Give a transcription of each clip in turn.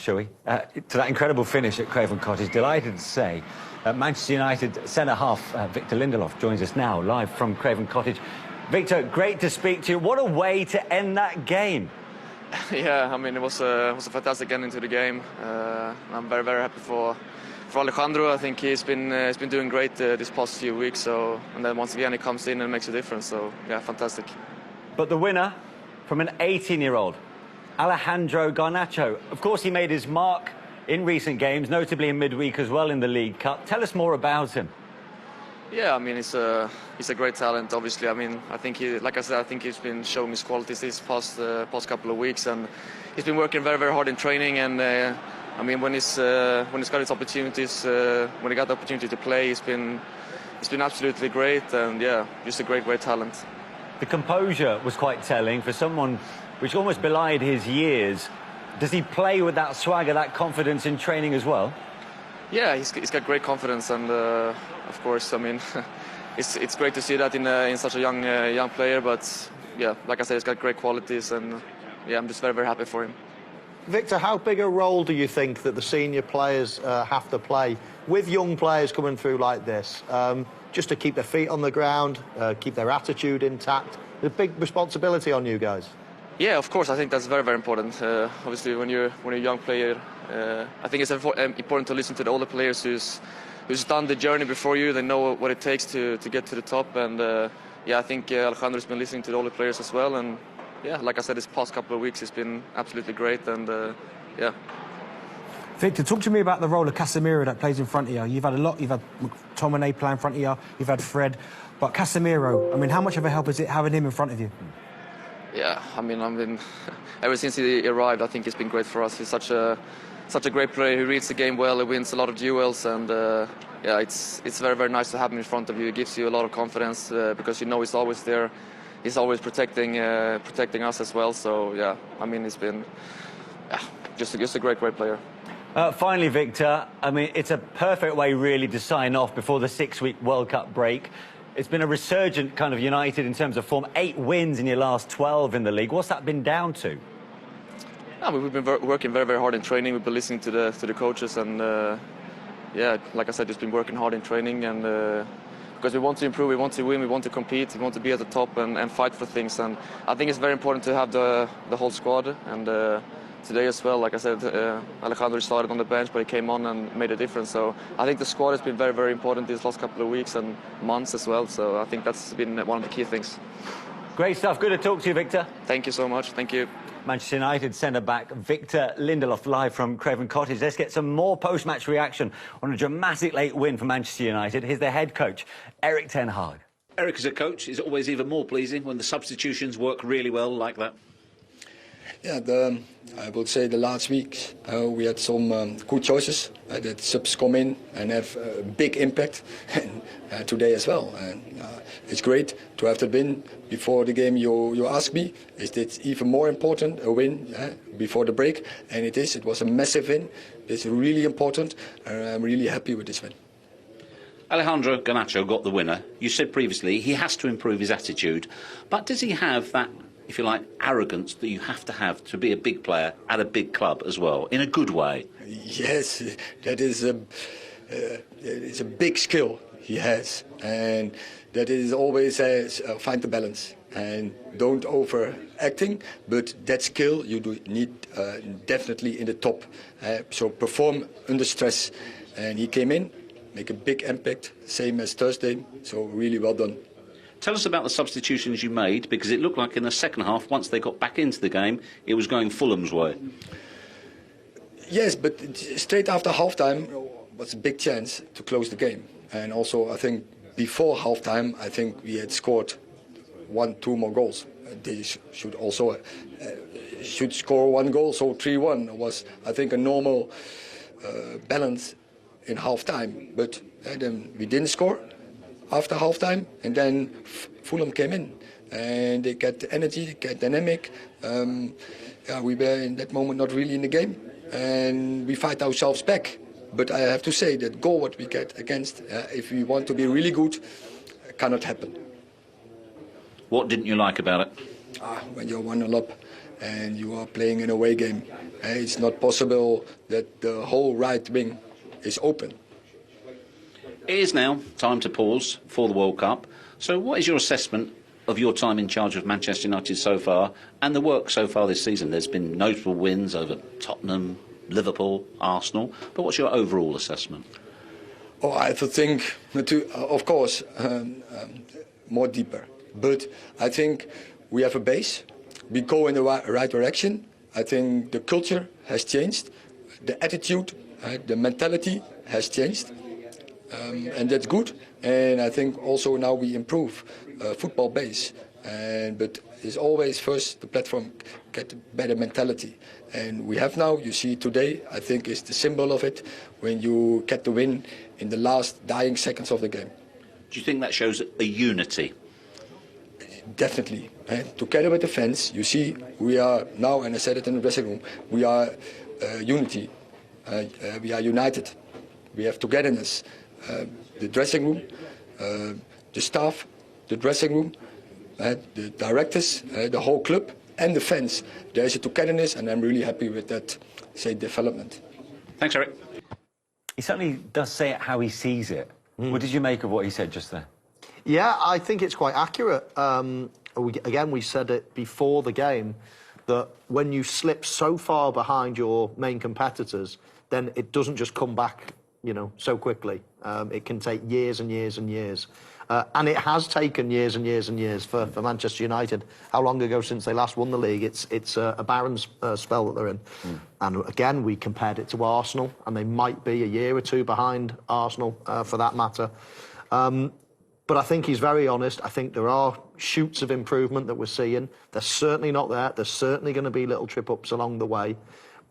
shall we? To that incredible finish at Craven Cottage. Delighted to say Manchester United centre-half Victor Lindelof joins us now, live from Craven Cottage. Victor, great to speak to you. What a way to end that game. Yeah, I mean, it was a fantastic ending to the game. I'm very, very happy for Alejandro. I think he's been doing great this past few weeks. So, and then once again he comes in and makes a difference. So, yeah, fantastic. But the winner from an 18-year-old, Alejandro Garnacho. Of course, he made his mark in recent games, notably in midweek as well in the League Cup. Tell us more about him. Yeah, I mean, he's a great talent. Obviously, I mean, I think like I said, I think he's been showing his qualities these past couple of weeks, and he's been working very, very hard in training. And I mean, when he's got his opportunities, when he got the opportunity to play, he's been absolutely great. And yeah, just a great talent. The composure was quite telling for someone which almost belied his years. Does he play with that swagger, that confidence in training as well? Yeah, he's got great confidence, and of course, I mean, it's great to see that in such a young player. But yeah, like I said, he's got great qualities, and yeah, I'm just very, very happy for him. Victor, how big a role do you think that the senior players have to play with young players coming through like this, just to keep their feet on the ground, keep their attitude intact? There's a big responsibility on you guys. Yeah, of course. I think that's very, very important. Obviously, when you're a young player, I think it's important to listen to the older players who's done the journey before you. They know what it takes to get to the top. And yeah, I think Alejandro's been listening to the older players as well. And yeah, like I said, this past couple of weeks, it's been absolutely great. And yeah. Victor, talk to me about the role of Casemiro that plays in front of you. You've had a lot. You've had McTominay playing in front of you. You've had Fred. But Casemiro, I mean, how much of a help is it having him in front of you? Yeah, I mean, ever since he arrived, I think it's been great for us. He's such a great player. He reads the game well. He wins a lot of duels, and yeah, it's very, very nice to have him in front of you. It gives you a lot of confidence because you know he's always there. He's always protecting us as well. So yeah, I mean, he's been just a great player. Finally, Victor, I mean, it's a perfect way really to sign off before the 6-week World Cup break. It's been a resurgent kind of United in terms of form. 8 wins in your last 12 in the league. What's that been down to? I mean, we've been working very, very hard in training. We've been listening to the coaches, and yeah, like I said, just been working hard in training, and because we want to improve, we want to win, we want to compete, we want to be at the top and fight for things. And I think it's very important to have the whole squad. And today as well, like I said, Alejandro started on the bench, but he came on and made a difference. So I think the squad has been very, very important these last couple of weeks and months as well. So I think that's been one of the key things. Great stuff. Good to talk to you, Victor. Thank you so much. Thank you. Manchester United centre-back Victor Lindelof live from Craven Cottage. Let's get some more post-match reaction on a dramatic late win for Manchester United. Here's their head coach, Erik ten Hag. Erik, as a coach, is always even more pleasing when the substitutions work really well like that. Yeah, I would say the last week we had some good choices that subs come in and have a big impact, and today as well. And it's great to have the win before the game. You ask me, is it even more important, a win before the break? And it is. It was a massive win. It's really important, and I'm really happy with this win. Alejandro Garnacho got the winner. You said previously he has to improve his attitude, but does he have that, if you like, arrogance that you have to be a big player at a big club as well, in a good way? Yes, that is a big skill he has, and that is always find the balance and don't overacting, but that skill you do need definitely in the top. So perform under stress, and he came in, make a big impact, same as Thursday. So really well done. Tell us about the substitutions you made, because it looked like in the second half, once they got back into the game, it was going Fulham's way. Yes, but straight after half-time was a big chance to close the game. And also, I think, before half-time, I think we had scored 1-2 more goals. They should also should score 1 goal, so 3-1 was, I think, a normal balance in half-time. But then we didn't score after half-time, and then Fulham came in, and they get the energy, they get dynamic. Yeah, we were in that moment not really in the game, and we fight ourselves back. But I have to say that goal what we get against, if we want to be really good, cannot happen. What didn't you like about it? When you're 1-0 up and you are playing an away game. It's not possible that the whole right wing is open. It is now time to pause for the World Cup. So what is your assessment of your time in charge of Manchester United so far and the work so far this season? There's been notable wins over Tottenham, Liverpool, Arsenal, but what's your overall assessment? Oh, I have to think, of course, more deeper. But I think we have a base. We go in the right direction. I think the culture has changed. The attitude, the mentality has changed. And that's good. And I think also now we improve football base. But it's always first the platform get better mentality. And we have now, you see today, I think is the symbol of it, when you get the win in the last dying seconds of the game. Do you think that shows a unity? Definitely. Together with the fans, you see, we are now, and I said it in the dressing room, we are unity. We are united. We have togetherness. The dressing room, the staff, the dressing room, the directors, the whole club, and the fans. There is a togetherness, and I'm really happy with that, say, development. Thanks, Eric. He certainly does say it how he sees it. What did you make of what he said just there? Yeah, I think it's quite accurate. We said it before the game, that when you slip so far behind your main competitors, then it doesn't just come back, you know, so quickly. It can take years and years and years. And it has taken years and years and years for Manchester United. How long ago since they last won the league? It's a barren spell that they're in. And again, we compared it to Arsenal, and they might be a year or two behind Arsenal, for that matter. But I think he's very honest. I think there are shoots of improvement that we're seeing. They're certainly not there. There's certainly going to be little trip-ups along the way.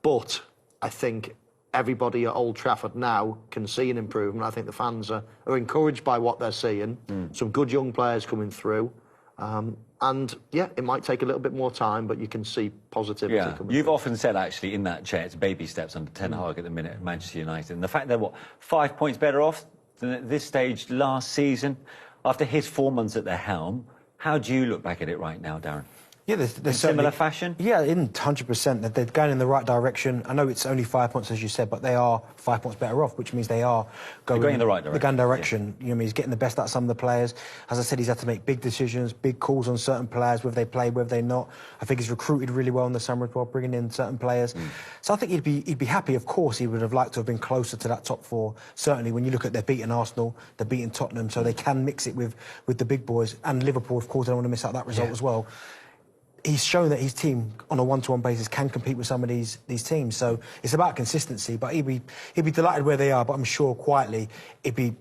But I think everybody at Old Trafford now can see an improvement. I think the fans are encouraged by what they're seeing. Some good young players coming through. And, yeah, it might take a little bit more time, but you can see positivity coming You've through. often said, actually, in that chair, it's baby steps under Ten Hag at the minute at Manchester United. And the fact they're, 5 points better off than at this stage last season, after his 4 months at the helm, how do you look back at it right now, Darren? Yeah, there's in similar fashion? Yeah, in 100%. They're going in the right direction. I know it's only 5 points, as you said, but they are 5 points better off, which means they are going in the right direction. They're going direction. Yeah. You know, he's getting the best out of some of the players. As I said, he's had to make big decisions, big calls on certain players, whether they play, whether they not. I think he's recruited really well in the summer as well, bringing in certain players. So I think he'd be happy. Of course, he would have liked to have been closer to that top four. Certainly, when you look at they're beating Arsenal, they're beating Tottenham, so they can mix it with the big boys. And Liverpool, of course, they don't want to miss out that result as well. He's shown that his team, on a one-to-one basis, can compete with some of these teams. So it's about consistency. But he'd be delighted where they are. But I'm sure quietly he'd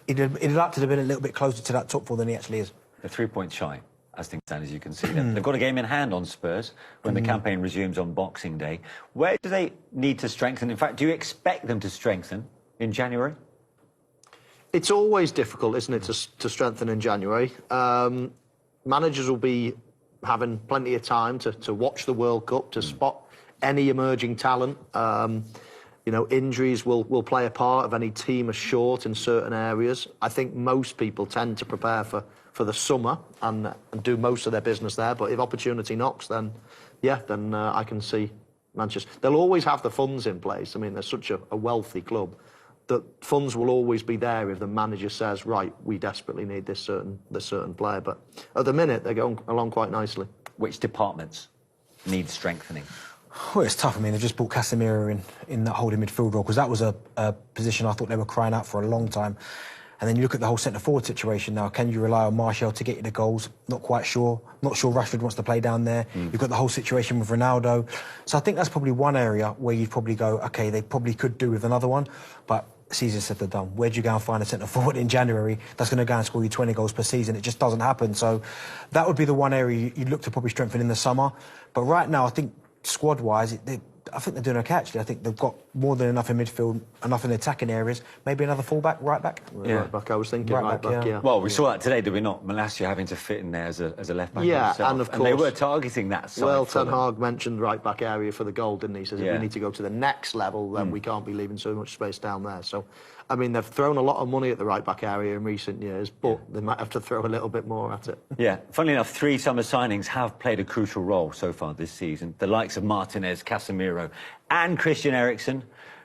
like to have been a little bit closer to that top four than he actually is. They're 3 points shy, as things stand, as you can see. They've got a game in hand on Spurs when the campaign resumes on Boxing Day. Where do they need to strengthen? In fact, do you expect them to strengthen in January? It's always difficult, isn't it, to strengthen in January. Managers will be having plenty of time to watch the World Cup, to spot any emerging talent. You know, injuries will play a part if any team are short in certain areas. I think most people tend to prepare for the summer and do most of their business there. But if opportunity knocks, then I can see Manchester. They'll always have the funds in place. I mean, they're such a wealthy club that funds will always be there if the manager says, right, we desperately need this certain player. But at the minute, they're going along quite nicely. Which departments need strengthening? Well, it's tough. I mean, they've just brought Casemiro in that holding midfield role, because that was a position I thought they were crying out for a long time. And then you look at the whole centre-forward situation now. Can you rely on Martial to get you the goals? Not quite sure. Not sure Rashford wants to play down there. You've got the whole situation with Ronaldo. So I think that's probably one area where you'd probably go, OK, they probably could do with another one. But season said they're done. Where'd you go and find a centre-forward in January that's going to go and score you 20 goals per season? It just doesn't happen. So that would be the one area you'd look to probably strengthen in the summer. But right now, I think squad-wise, I think they're doing okay, actually. I think they've got more than enough in midfield, enough in the attacking areas. Maybe another fullback, right back? Yeah. Right back, I was thinking right back, yeah. Well, we saw that today, did we not? Malacia having to fit in there as a left back. Yeah, himself. and of course... And they were targeting that side. Well, Ten Hag mentioned right back area for the goal, didn't he? He says if we need to go to the next level, then we can't be leaving so much space down there. So, I mean, they've thrown a lot of money at the right back area in recent years, but they might have to throw a little bit more at it. Yeah, funnily enough, 3 summer signings have played a crucial role so far this season. The likes of Martinez, Casemiro and Christian Eriksen,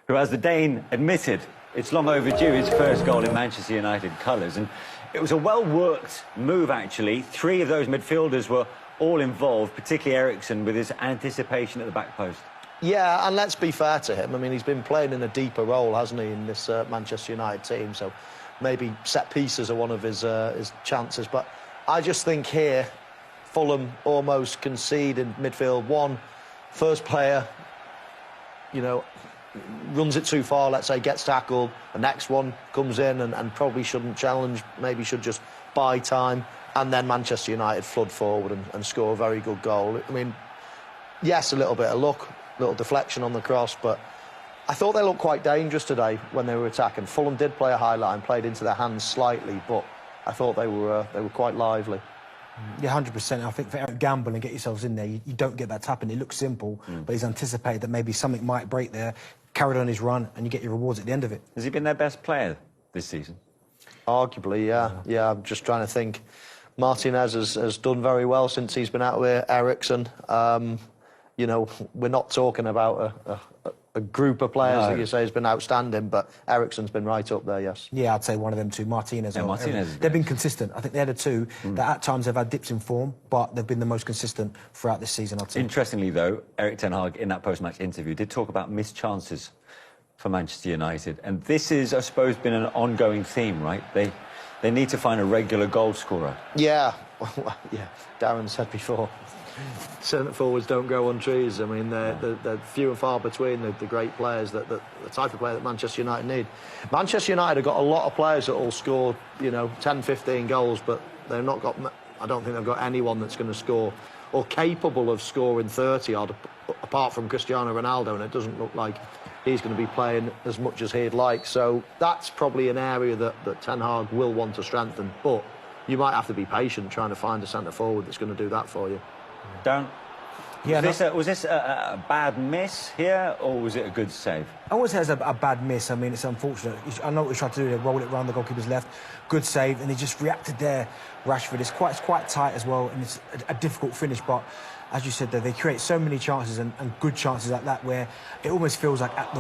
who, as the Dane admitted, it's long overdue his first goal in Manchester United colours. And it was a well-worked move, actually. 3 of those midfielders were all involved, particularly Eriksen, with his anticipation at the back post. Yeah, and let's be fair to him. I mean, he's been playing in a deeper role, hasn't he, in this Manchester United team? So maybe set pieces are one of his chances. But I just think here, Fulham almost concede in midfield. First player, you know, runs it too far, let's say, gets tackled. The next one comes in and probably shouldn't challenge, maybe should just buy time. And then Manchester United flood forward and score a very good goal. I mean, yes, a little bit of luck, little deflection on the cross, but I thought they looked quite dangerous today when they were attacking. Fulham did play a high line, played into their hands slightly, but I thought they were quite lively. Yeah, 100%. I think for Eric Gamble and get yourselves in there, you don't get that tap, and it looks simple, but he's anticipated that maybe something might break there, carried on his run, and you get your rewards at the end of it. Has he been their best player this season? Arguably, yeah. Yeah, I'm just trying to think. Martinez has done very well since he's been out with Eriksen. You know, we're not talking about a group of players that you say has been outstanding, but Eriksen's been right up there, yes. Yeah, I'd say one of them too, Martinez. Yeah, Martinez. They've been consistent. I think they're the 2 that at times have had dips in form, but they've been the most consistent throughout this season, I'd say. Interestingly, though, Erik ten Hag, in that post-match interview, did talk about missed chances for Manchester United. And this is, I suppose, been an ongoing theme, right? They need to find a regular goal scorer. Yeah, yeah. Darren said before, centre forwards don't grow on trees. I mean, they're few and far between the great players, the type of player that Manchester United need. Manchester United have got a lot of players that all score, you know, 10, 15 goals, but they've not got. I don't think they've got anyone that's going to score or capable of scoring 30 odd, apart from Cristiano Ronaldo, and it doesn't look like he's going to be playing as much as he'd like. So that's probably an area that Ten Hag will want to strengthen, but you might have to be patient trying to find a centre forward that's going to do that for you. Darren? Yeah, was this a bad miss here, or was it a good save? I always say it's a bad miss. I mean, it's unfortunate. I know what he tried to do. They rolled it around the goalkeeper's left. Good save, and he just reacted there. Rashford. It's quite tight as well, and it's a difficult finish. But as you said, they create so many chances and good chances like that, where it almost feels like at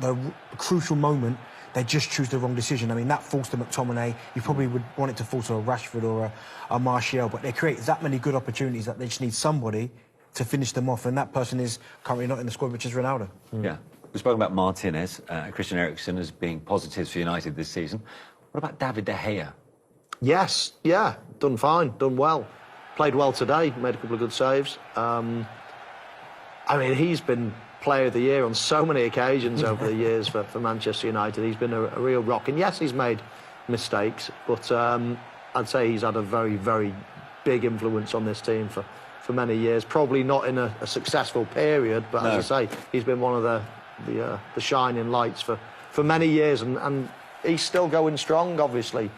the crucial moment they just choose the wrong decision. I mean, that falls to McTominay. You probably would want it to fall to a Rashford or a Martial, but they create that many good opportunities that they just need somebody to finish them off, and that person is currently not in the squad, which is Ronaldo. Yeah. We've spoken about Martinez, Christian Eriksen as being positives for United this season. What about David De Gea? Yes, yeah, done fine, done well. Played well today, made a couple of good saves. I mean, he's been player of the year on so many occasions over the years for Manchester United. He's been a real rock. And yes, he's made mistakes, but I'd say he's had a very, very big influence on this team for many years. Probably not in a successful period, but as I say, he's been one of the shining lights for many years, and he's still going strong, obviously.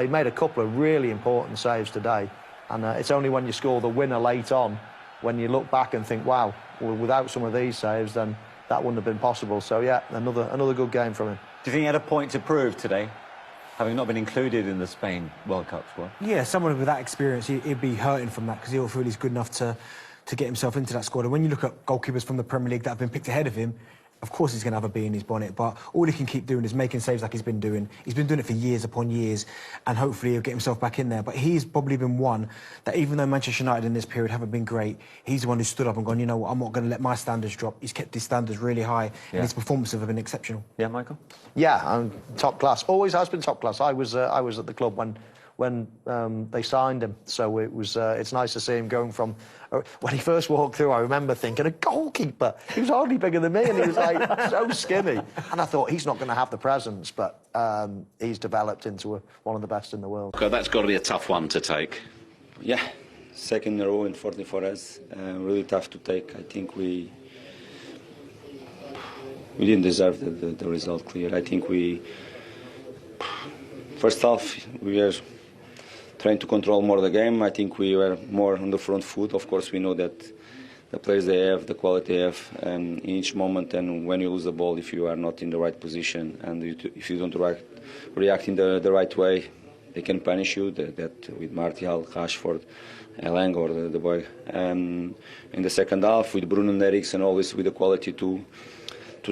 He made a couple of really important saves today, and it's only when you score the winner late on, when you look back and think, wow, well, without some of these saves, then that wouldn't have been possible. So, yeah, another good game from him. Do you think he had a point to prove today, having not been included in the Spain World Cup squad? Yeah, someone with that experience, he'd be hurting from that, because he'll feel he's good enough to get himself into that squad. And when you look at goalkeepers from the Premier League that have been picked ahead of him, of course he's going to have a bee in his bonnet, but all he can keep doing is making saves like he's been doing. He's been doing it for years upon years, and hopefully he'll get himself back in there. But he's probably been one that, even though Manchester United in this period haven't been great, he's the one who stood up and gone, you know what, I'm not going to let my standards drop. He's kept his standards really high, and his performances have been exceptional. Yeah, Michael? Yeah, top class. Always has been top class. I was at the club when they signed him, so it's nice to see him going from. When he first walked through, I remember thinking, a goalkeeper. He was hardly bigger than me, and he was like so skinny. And I thought, he's not going to have the presence, but he's developed into one of the best in the world. Okay, that's got to be a tough one to take. Yeah, second in a row in 44 hours. Really tough to take. I think we we didn't deserve the result clear. I think first half we were trying to control more the game. I think we were more on the front foot. Of course, we know that the players they have, the quality they have in each moment, and when you lose the ball, if you are not in the right position and if you don't react in the right way, they can punish you. That with Martial, Rashford, Elanga, or the boy. In the second half, with Bruno and Eriksen, always with the quality to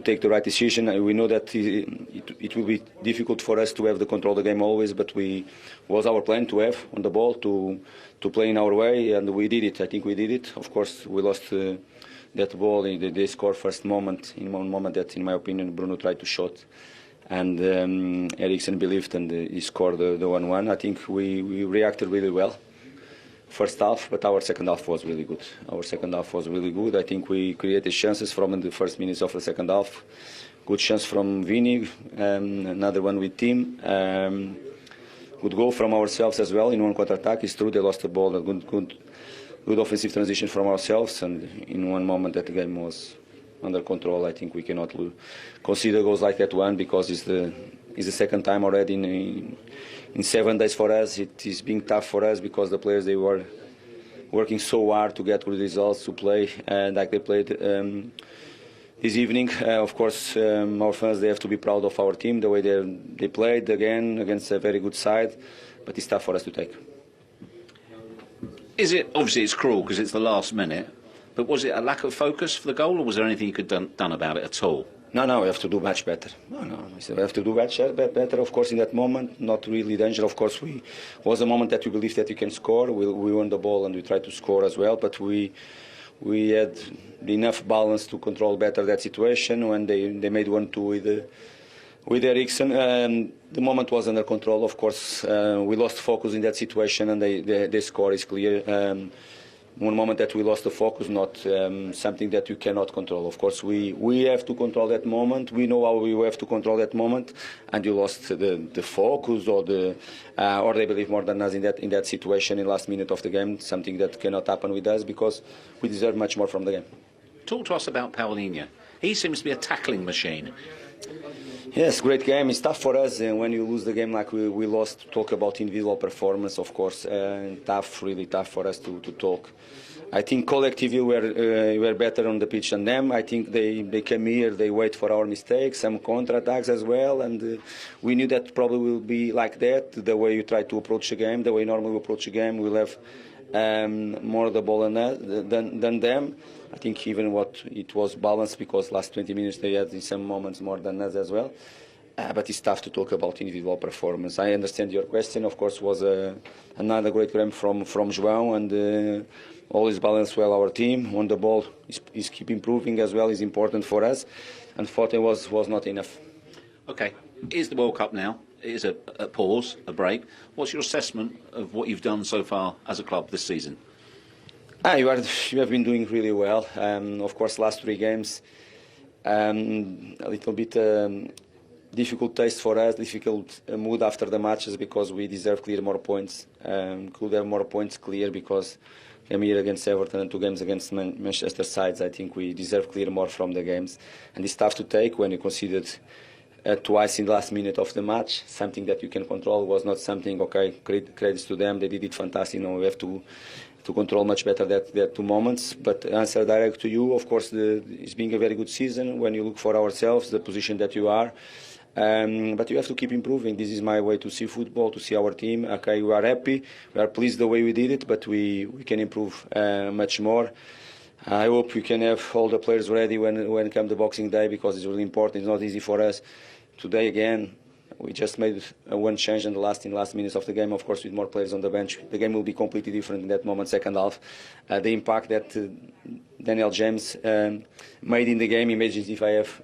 take the right decision. We know that it will be difficult for us to have the control of the game always, but was our plan to have on the ball, to play in our way, and we did it. I think we did it. Of course, we lost that ball. They scored first moment, in one moment that, in my opinion, Bruno tried to shot, and Eriksen believed, and he scored the 1-1. I think we reacted really well first half, but our second half was really good. I think we created chances from the first minutes of the second half. Good chance from Vini, another one with Tim. Good goal from ourselves as well in one counter-attack. It's true they lost the ball, a good offensive transition from ourselves, and in one moment that the game was under control. I think we cannot consider goals like that one, because it's the second time already in 7 days for us. It is being tough for us because the players, they were working so hard to get good results, to play like they played this evening. Of course, our fans, they have to be proud of our team, the way they played again against a very good side, but it's tough for us to take. Obviously it's cruel because it's the last minute, but was it a lack of focus for the goal, or was there anything you could have done about it at all? No, we have to do much better. We have to do much better, of course, in that moment. Not really danger. Of course, was a moment that we believed that we can score. We won the ball and we tried to score as well, but we had enough balance to control better that situation when they made 1-2 with Eriksen. The moment was under control. Of course, we lost focus in that situation, and they score is clear. One moment that we lost the focus, not something that you cannot control. Of course, we have to control that moment. We know how we have to control that moment, and you lost the focus, or they believe more than us in that situation in the last minute of the game. Something that cannot happen with us, because we deserve much more from the game. Talk to us about Paulinho. He seems to be a tackling machine. Yes, great game. It's tough for us, and when you lose the game like we lost, talk about individual performance, of course, tough, really tough for us to talk. I think collectively we're better on the pitch than them. I think they came here, they wait for our mistakes, some counter-attacks as well, and we knew that probably will be like that, the way you try to approach the game, the way normally we approach the game. We'll have more the ball than them. I think even it was balanced, because last 20 minutes they had in some moments more than us as well. But it's tough to talk about individual performance. I understand your question. Of course, was another great game from João, and always balanced well our team. On the ball is keep improving as well, is important for us. And 40 was not enough. Okay, here's the World Cup now. It is a pause, a break. What's your assessment of what you've done so far as a club this season? You have been doing really well. Of course, last 3 games, a little bit difficult taste for us, difficult mood after the matches, because we deserve clear more points. Could have more points clear, because game here against Everton and 2 games against Manchester sides, I think we deserve clear more from the games. And it's tough to take when you considered twice in the last minute of the match. Something that you can control was not something, okay, credits to them, they did it fantastic. We have to control much better that 2 moments. But answer direct to you, of course, it's been a very good season when you look for ourselves, the position that you are. But you have to keep improving. This is my way to see football, to see our team. Okay, we are happy, we are pleased the way we did it, but we can improve much more. I hope we can have all the players ready when come the Boxing Day, because it's really important. It's not easy for us. Today again, we just made one change in the last minutes of the game, of course, with more players on the bench. The game will be completely different in that moment, second half. The impact that Daniel James made in the game, imagine if I have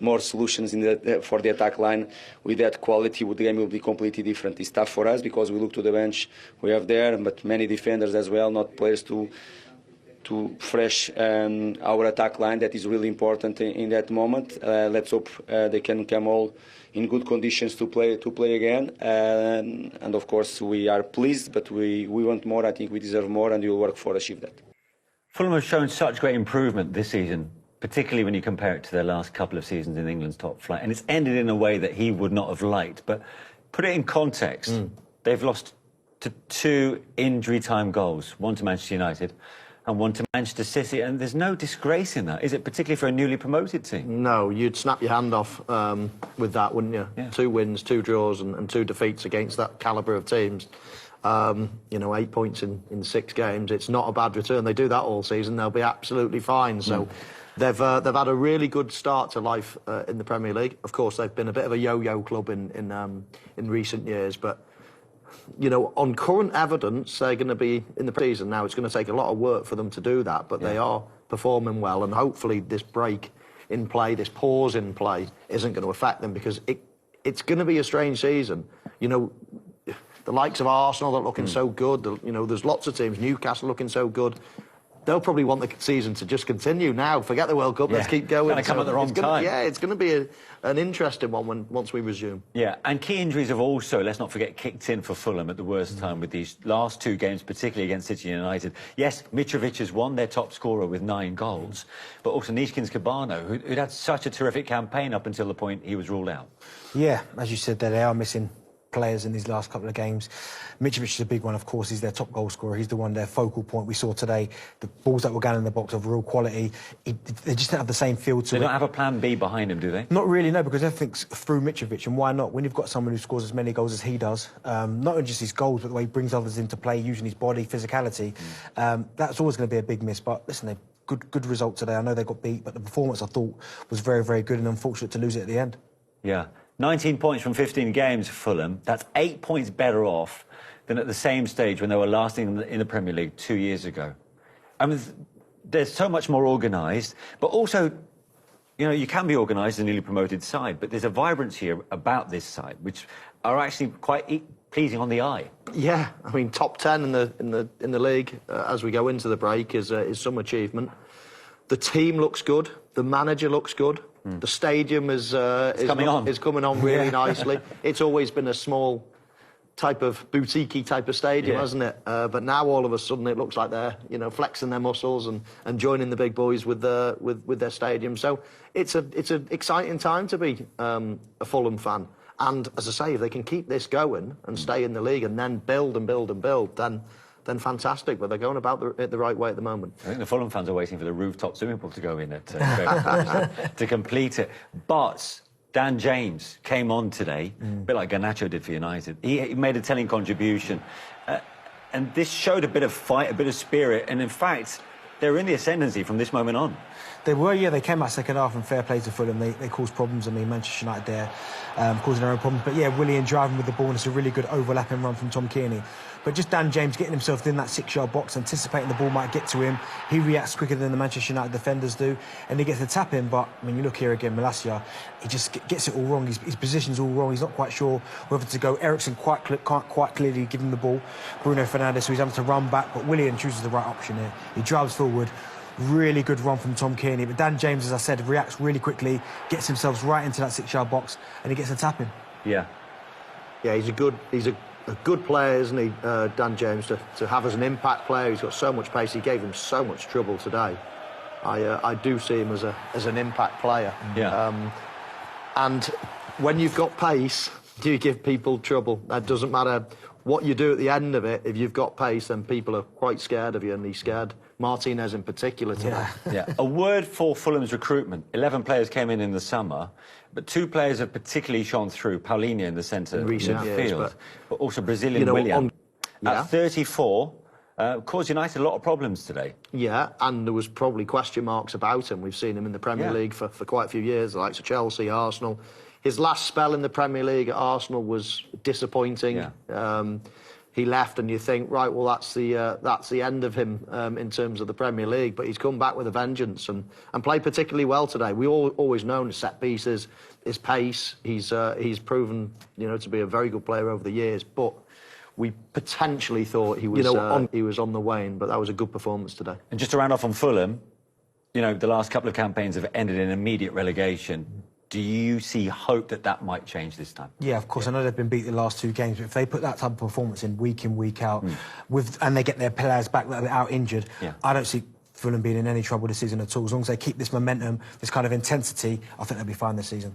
more solutions for the attack line with that quality, the game will be completely different. It's tough for us because we look to the bench, we have there, but many defenders as well, not players to fresh our attack line. That is really important in that moment. Let's hope they can come all in good conditions to play again. And of course we are pleased, but we want more. I think we deserve more, and we will work for achieve that. Fulham have shown such great improvement this season. particularly when you compare it to their last couple of seasons in England's top flight. And it's ended in a way that he would not have liked. But put it in context, they've lost to 2 injury-time goals, one to Manchester United and one to Manchester City, and there's no disgrace in that, is it, particularly for a newly promoted team? No, you'd snap your hand off with that, wouldn't you? Yeah. 2 wins, 2 draws and 2 defeats against that calibre of teams. You know, 8 points in 6 games. It's not a bad return. They do that all season, they'll be absolutely fine. So they've had a really good start to life in the Premier League. Of course, they've been a bit of a yo-yo club in recent years, but you know, on current evidence, they're going to be in the season now. It's going to take a lot of work for them to do that, but they are performing well, and hopefully this break in play, this pause in play, isn't going to affect them, because it's going to be a strange season. You know, the likes of Arsenal that are looking so good, you know, there's lots of teams, Newcastle looking so good. They'll probably want the season to just continue now. Forget the World Cup, let's keep going. Kind of come at the wrong time. Yeah, it's going to be an interesting one once we resume. Yeah, and key injuries have also, let's not forget, kicked in for Fulham at the worst time with these last 2 games, particularly against City United. Yes, Mitrovic has won, their top scorer, with 9 goals, but also Nishkins-Kabano, who'd had such a terrific campaign up until the point he was ruled out. Yeah, as you said, they are missing players in these last couple of games. Mitrovic is a big one, of course. He's their top goal scorer. He's the one, their focal point. We saw today the balls that were going in the box of real quality. They just don't have the same feel to it. They don't have a plan B behind him, do they? Not really, no, because everything's through Mitrovic, and why not? When you've got someone who scores as many goals as he does, not only just his goals, but the way he brings others into play, using his body, physicality, that's always going to be a big miss. But listen, they good result today. I know they got beat, but the performance, I thought, was very, very good, and unfortunate to lose it at the end. Yeah. 19 points from 15 games for Fulham. That's 8 points better off than at the same stage when they were last in the Premier League 2 years ago. I mean, they're so much more organised, but also, you know, you can be organised as a newly promoted side, but there's a vibrance here about this side, which are actually quite pleasing on the eye. Yeah, I mean, top 10 in the league as we go into the break is some achievement. The team looks good. The manager looks good. The stadium is coming on really nicely. It's always been a small type of boutique-y type of stadium, hasn't it? But now all of a sudden it looks like they're, you know, flexing their muscles and joining the big boys with their stadium. So it's an exciting time to be a Fulham fan. And as I say, if they can keep this going and stay in the league and then build and build and build, then fantastic. But they're going about it the right way at the moment. I think the Fulham fans are waiting for the rooftop swimming pool to go in to complete it. But Dan James came on today, a bit like Garnacho did for United. He made a telling contribution. And this showed a bit of fight, a bit of spirit. And in fact, they're in the ascendancy from this moment on. They were, yeah. They came out second half and fair play to Fulham. They caused problems. I mean, Manchester United there causing their own problems. But yeah, Willian driving with the ball, and it's a really good overlapping run from Tom Kearney. But just Dan James getting himself in that 6-yard box, anticipating the ball might get to him. He reacts quicker than the Manchester United defenders do, and he gets the tap in. But I mean, you look here again, Malacia, he just gets it all wrong. His position's all wrong. He's not quite sure whether to go. Eriksen can't quite clearly give him the ball. Bruno Fernandes, so he's having to run back. But Willian chooses the right option here. He drives forward. Really good run from Tom Kearney. But Dan James, as I said, reacts really quickly, gets himself right into that 6-yard box, and he gets a tap in. Yeah. Yeah, he's a good player, isn't he, Dan James, to have as an impact player. He's got so much pace. He gave him so much trouble today. I do see him as an impact player. Yeah. And when you've got pace, do you give people trouble? That doesn't matter what you do at the end of it. If you've got pace, then people are quite scared of you, and he's scared Martinez in particular today. Yeah. A word for Fulham's recruitment. 11 players came in the summer, but 2 players have particularly shone through. Paulinho in the centre midfield, but also Brazilian Willian. At 34, caused United a lot of problems today. Yeah, and there was probably question marks about him. We've seen him in the Premier League for quite a few years, the likes of Chelsea, Arsenal. His last spell in the Premier League at Arsenal was disappointing. Yeah. He left, and you think, right, well, that's the end of him in terms of the Premier League. But he's come back with a vengeance and played particularly well today. We always known his set pieces, his pace. He's proven, you know, to be a very good player over the years. But we potentially thought he was he was on the wane. But that was a good performance today. And just to round off on Fulham, you know, the last couple of campaigns have ended in immediate relegation. Do you see hope that might change this time? Yeah, of course. I know they've been beat the last 2 games, but if they put that type of performance in, week out, and they get their players back that are out injured, I don't see Fulham being in any trouble this season at all. As long as they keep this momentum, this kind of intensity, I think they'll be fine this season.